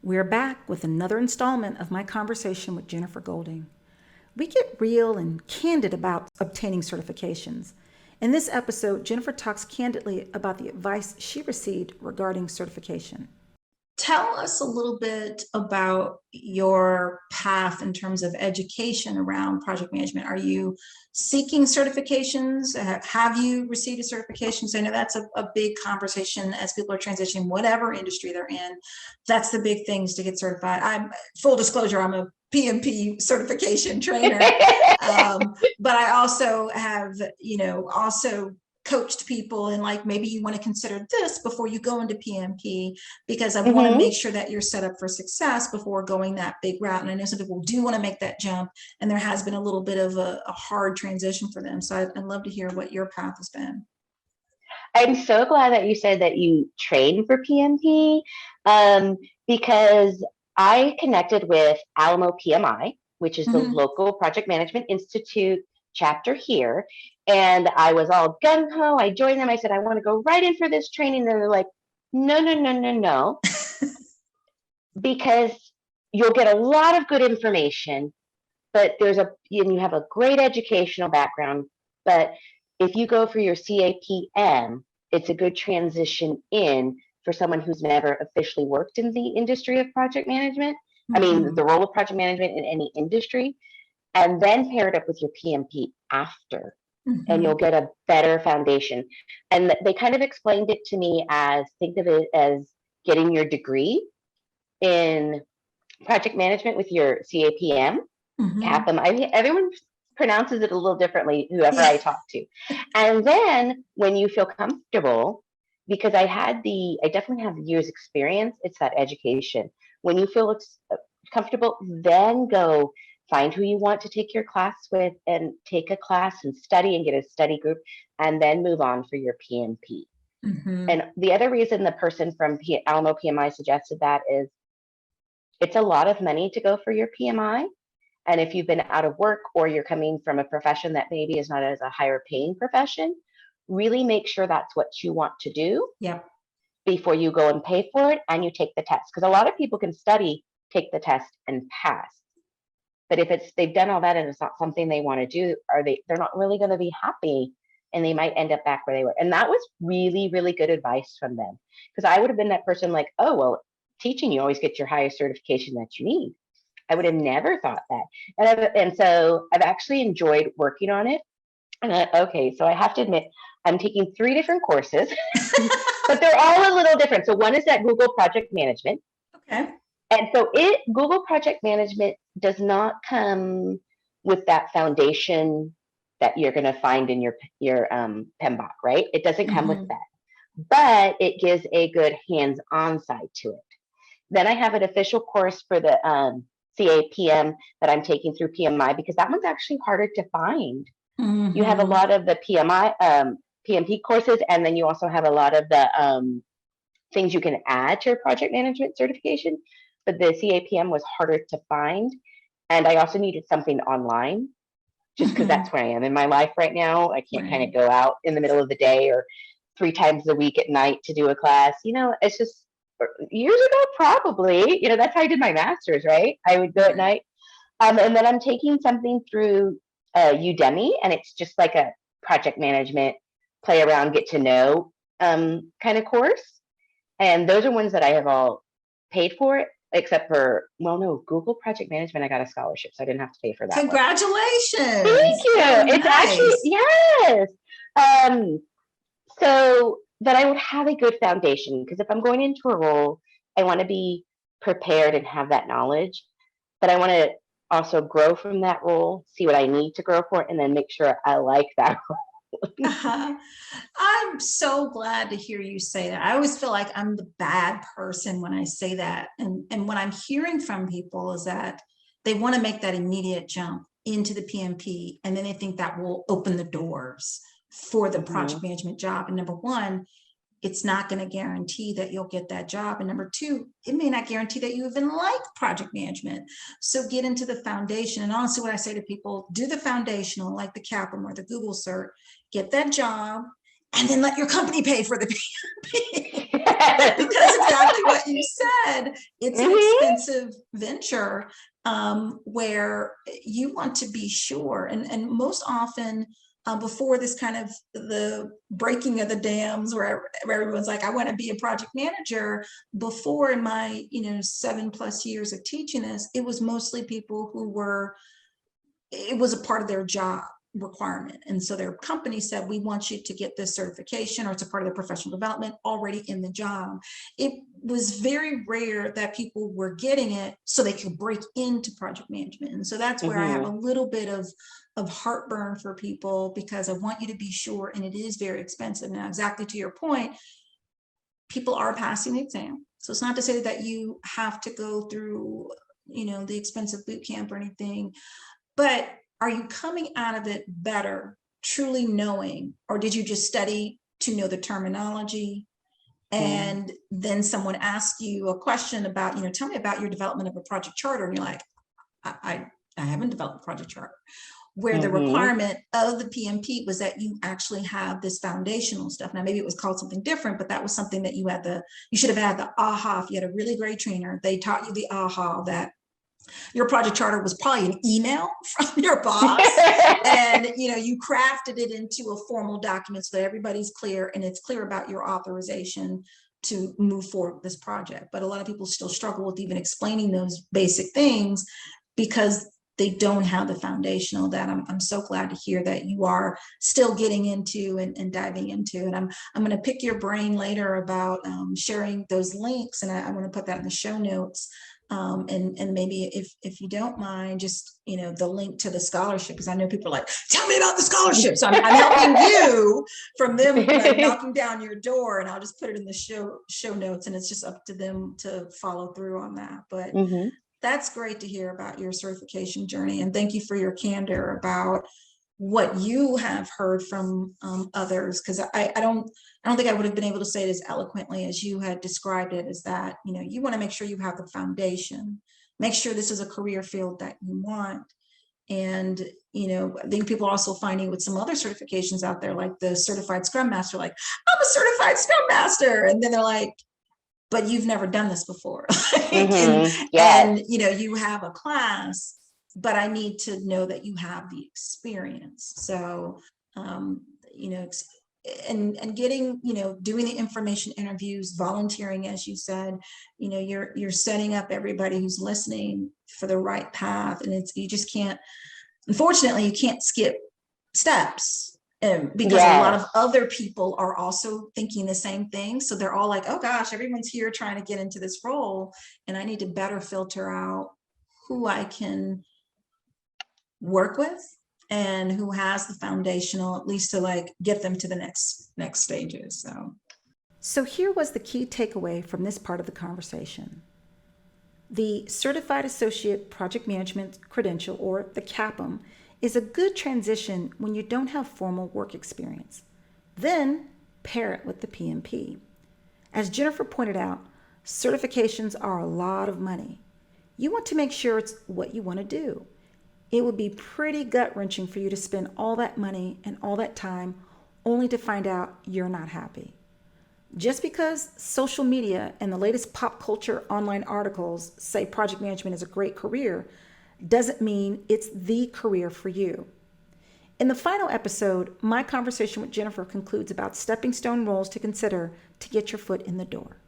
We're back with another installment of my conversation with Jennifer Golding. We get real and candid about obtaining certifications. In this episode, Jennifer talks candidly about the advice she received regarding certification. Tell us a little bit about your path in terms of education around project management. Are you seeking certifications? Have you received a certification? So I know that's a big conversation as people are transitioning, whatever industry they're in. That's the big things to get certified. I'm full disclosure, I'm a PMP certification trainer. But I also have, also coached people and like maybe you want to consider this before you go into PMP because I want to make sure that you're set up for success before going that big route. And I know some people do want to make that jump, and there has been a little bit of a hard transition for them. So I'd love to hear what your path has been. I'm so glad that you said that you train for PMP because I connected with Alamo PMI, which is the local project management institute chapter here. And I was all gung ho. I joined them. I said, I want to go right in for this training. And they're like, no, no, no, no, no, because you'll get a lot of good information, but you have a great educational background. But if you go for your CAPM, it's a good transition in for someone who's never officially worked in the industry of project management. I mean, the role of project management in any industry, and then pair it up with your PMP after, and you'll get a better foundation. And they kind of explained it to me as, think of it as getting your degree in project management with your CAPM. CAPM. Everyone pronounces it a little differently, whoever I talk to. And then when you feel comfortable, because I definitely have years experience, it's that education. When you feel comfortable, then go find who you want to take your class with and take a class and study and get a study group, and then move on for your PMP. And the other reason the person from Alamo PMI suggested that is it's a lot of money to go for your PMI. And if you've been out of work or you're coming from a profession that maybe is not as a higher paying profession, really make sure that's what you want to do before you go and pay for it and you take the test. Because a lot of people can study, take the test, and pass. But if they've done all that and it's not something they want to do, they're not really going to be happy, and they might end up back where they were. And that was really, really good advice from them. Because I would have been that person like, oh, well, teaching, you always get your highest certification that you need. I would have never thought that. And so I've actually enjoyed working on it. And so I have to admit, I'm taking 3 different courses, but they're all a little different. So one is that Google Project Management. Okay. And so Google Project Management does not come with that foundation that you're going to find in your PMBOK, right? It doesn't come with that, but it gives a good hands-on side to it. Then I have an official course for the CAPM that I'm taking through PMI, because that one's actually harder to find. You have a lot of the PMP courses, and then you also have a lot of the things you can add to your project management certification. But the CAPM was harder to find, and I also needed something online, just because that's where I am in my life right now. I can't kind of go out in the middle of the day or 3 times a week at night to do a class. It's just years ago, probably, that's how I did my master's, right? I would go at night. And then I'm taking something through Udemy, and it's just like a project management, play around, get to know kind of course. And those are ones that I have all paid for, except for, Google Project Management, I got a scholarship, so I didn't have to pay for that. Congratulations. Thank you. It's actually, yes. So that I would have a good foundation, because if I'm going into a role, I want to be prepared and have that knowledge, but I want to also grow from that role, see what I need to grow for, and then make sure I like that role. I'm so glad to hear you say that. I always feel like I'm the bad person when I say that. And what I'm hearing from people is that they want to make that immediate jump into the PMP, and then they think that will open the doors for the project management job. And number one, it's not going to guarantee that you'll get that job. And number two, it may not guarantee that you even like project management. So get into the foundation. And honestly, what I say to people, do the foundational, like the CAPM or the Google cert, get that job, and then let your company pay for the PMP. because exactly what you said, it's an Mhm. expensive venture, where you want to be sure. And most often, before this kind of the breaking of the dams where everyone's like, I want to be a project manager. Before, in my 7+ years of teaching this, it was mostly people who were, it was a part of their job requirement. And so their company said, we want you to get this certification, or it's a part of their professional development already in the job. It was very rare that people were getting it so they could break into project management. And so that's where I have a Mhm. little bit of heartburn for people, because I want you to be sure, and it is very expensive. Now, exactly to your point, people are passing the exam. So it's not to say that you have to go through, the expensive boot camp or anything, but are you coming out of it better, truly knowing, or did you just study to know the terminology? Mhm. And then someone asks you a question about, tell me about your development of a project charter. And you're like, I haven't developed a project charter. Where the Mhm. requirement of the PMP was that you actually have this foundational stuff. Now, maybe it was called something different, but that was something that you should have had the aha. If you had a really great trainer, they taught you the aha that your project charter was probably an email from your boss, and you crafted it into a formal document so that everybody's clear, and it's clear about your authorization to move forward with this project. But a lot of people still struggle with even explaining those basic things because they don't have the foundational. That I'm so glad to hear that you are still getting into and diving into. And I'm going to pick your brain later about sharing those links, and I want to put that in the show notes. And maybe if you don't mind, just the link to the scholarship, because I know people are like, tell me about the scholarship. So I'm helping you from them like knocking down your door, and I'll just put it in the show notes, and it's just up to them to follow through on that. But Mhm. that's great to hear about your certification journey, and thank you for your candor about what you have heard from others, because I don't think I would have been able to say it as eloquently as you had described it. Is that you want to make sure you have the foundation, make sure this is a career field that you want. And I think people are also finding with some other certifications out there, like the certified scrum master, like, I'm a certified scrum master, and then they're like, but you've never done this before. Like, and Mhm. Yes. and you have a class, but I need to know that you have the experience. So um you know and getting, doing the information interviews, volunteering, as you said, you're setting up everybody who's listening for the right path. And you just can't, unfortunately, you can't skip steps, because a lot of Yes. other people are also thinking the same thing. So they're all like, oh gosh, everyone's here trying to get into this role, and I need to better filter out who I can work with and who has the foundational, at least to like get them to the next stages. So here was the key takeaway from this part of the conversation. The Certified Associate Project Management Credential, or the CAPM, is a good transition when you don't have formal work experience. Then pair it with the PMP. As Jennifer pointed out, certifications are a lot of money. You want to make sure it's what you want to do. It would be pretty gut-wrenching for you to spend all that money and all that time only to find out you're not happy. Just because social media and the latest pop culture online articles say project management is a great career doesn't mean it's the career for you. In the final episode, my conversation with Jennifer concludes about stepping stone roles to consider to get your foot in the door.